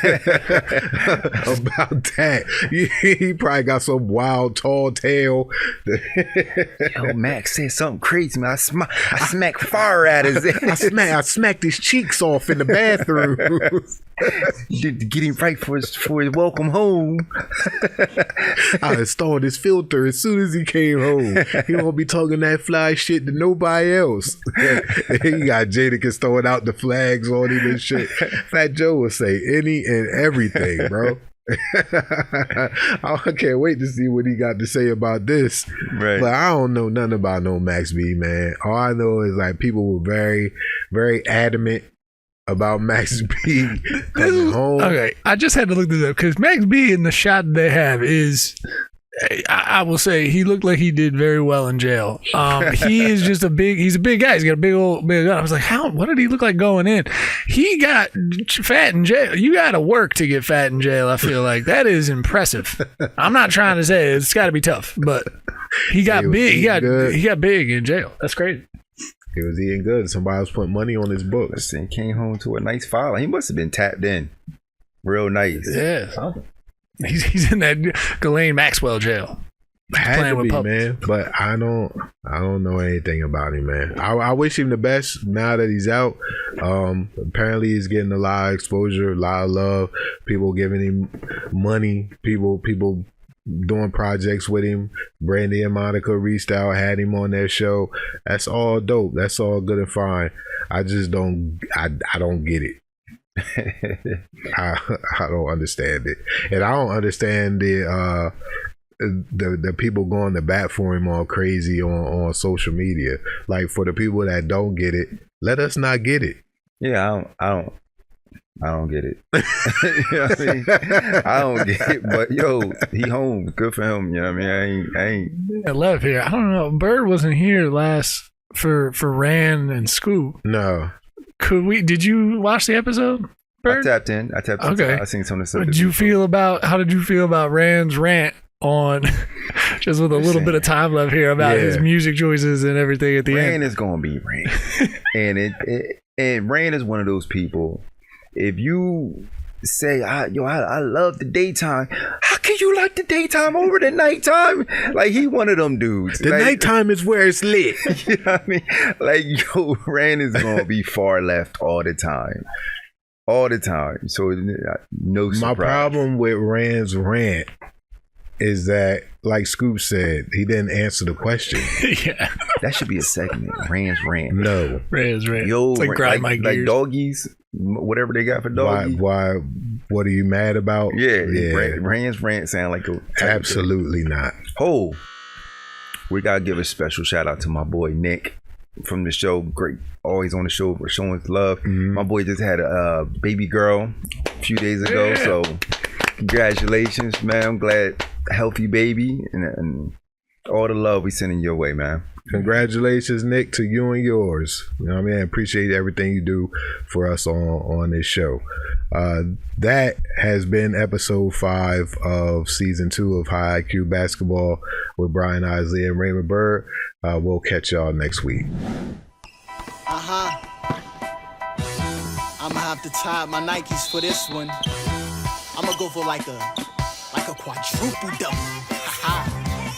About that. He probably got some wild tall tale. Yo, Max said something crazy, man. I smacked fire out his ass. I smacked his cheeks off in the bathroom. To get him right for his welcome home. I installed his filter as soon as he came home. He won't be talking that fly shit to nobody else. He got Jadakiss throwing out the flags on him and shit. Fat Joe will say any and everything, bro. I can't wait to see what he got to say about this. Right. But I don't know nothing about no Max B, man. All I know is like people were very, very adamant about Max B coming home. Okay, I just had to look this up because Max B in the shot they have is, I will say, he looked like he did very well in jail. He is just he's a big guy. He's got a big gun. I was like, what did he look like going in? He got fat in jail. You got to work to get fat in jail. I feel like that is impressive. I'm not trying to say it's got to be tough, but he got big. He got big in jail. That's crazy. He was eating good. Somebody was putting money on his books. And came home to a nice file. He must have been tapped in. Real nice. Yeah. He's in that Ghislaine Maxwell jail. Had to be, man. But I don't know anything about him, man. I wish him the best now that he's out. Apparently he's getting a lot of exposure, a lot of love. People giving him money. People doing projects with him. Brandy and Monica reached out, had him on their show. That's all dope. That's all good and fine. I just don't get it. I don't understand it, and I don't understand the people going to bat for him all crazy on social media. Like, for the people that don't get it, let us not get it. Yeah, I don't get it. You know what I mean? I don't get it, but yo, he home. Good for him. You know what I mean? I ain't. I love here. I don't know. Byrd wasn't here last for Rand and Scoop. No. Did you watch the episode, Byrd? I tapped in. Okay. I seen some of the stuff. How did you feel about Rand's rant on, just with a little bit of time left here, about his music choices and everything at the end? Rand is gonna be Rand. and Rand is one of those people. If you say, I love the daytime, how can you like the daytime over the nighttime? Like, he one of them dudes. The nighttime is where it's lit. You know what I mean? Like, yo, Rand is gonna be far left all the time. So no surprise. My problem with Rand's rant is that, like Scoop said, he didn't answer the question. Yeah. That should be a segment. Rand's rant. No. Rand's rant. Yo, it's like grind my gears. Like doggies, whatever they got for doggies. Why? What are you mad about? Yeah. Rand's rant sound like a... Absolutely not. Oh, we got to give a special shout out to my boy Nick from the show. Great. Always on the show for showing love. Mm-hmm. My boy just had a baby girl a few days ago. So Congratulations, man. I'm glad. Healthy baby and all the love we sending your way, man. Congratulations, Nick, to you and yours. You know what I mean? Appreciate everything you do for us on this show. That has been episode 5 of season 2 of High IQ Basketball with Brian Isley and Raymond Byrd. We'll catch y'all next week. I'ma have to tie my Nikes for this one. I'ma go for like a quadruple double.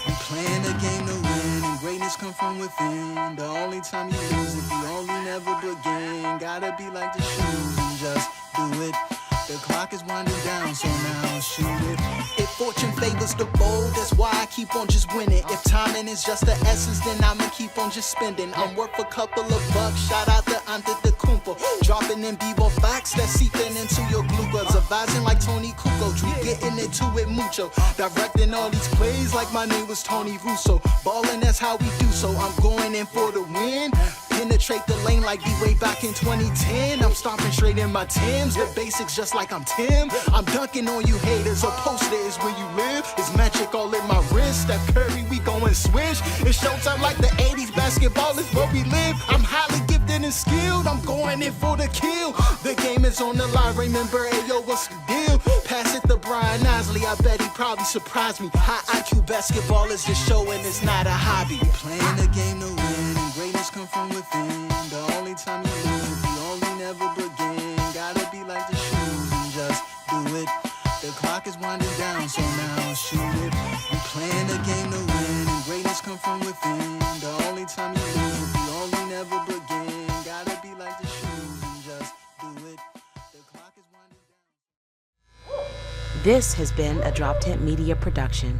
We playing a game to win, and greatness come from within. The only time you lose if you only never begin. Gotta be like the shoes and just do it. The clock is winding down, so now shoot it. If fortune favors the bold, that's why I keep on just winning. If timing is just the essence, then I'ma keep on just spending. I'm worth a couple of bucks, shout out to Antetokounmpo. Dropping in b-ball facts that's seeping into your glucose. Advising like Tony Kukoc, we getting into it mucho. Directing all these plays like my name was Tony Russo. Ballin', that's how we do so. I'm going in for the win. Penetrate the lane like we way back in 2010. I'm stomping straight in my Timbs. The basics just like I'm Tim. I'm dunking on you haters. A poster is where you live. It's magic all in my wrist. Steph Curry, we going swish. It's showtime like the 80s. Basketball is where we live. I'm highly gifted and skilled. I'm going in for the kill. The game is on the line. Raymond Byrd, hey yo, what's the deal? Pass it to Brian Isley. I bet he probably surprised me. High IQ basketball is the show and it's not a hobby. Playing the game to win, and greatness come from within. The only time you lose if you only never begin. Gotta be like the shoes and just do it. The clock is winding down, so now shoot it. We playing the game to win, and greatness come from within. The only time you lose if you only never begin. Gotta be like the shoes and just do it. The clock is winding down. This has been a Drop Tent Media production.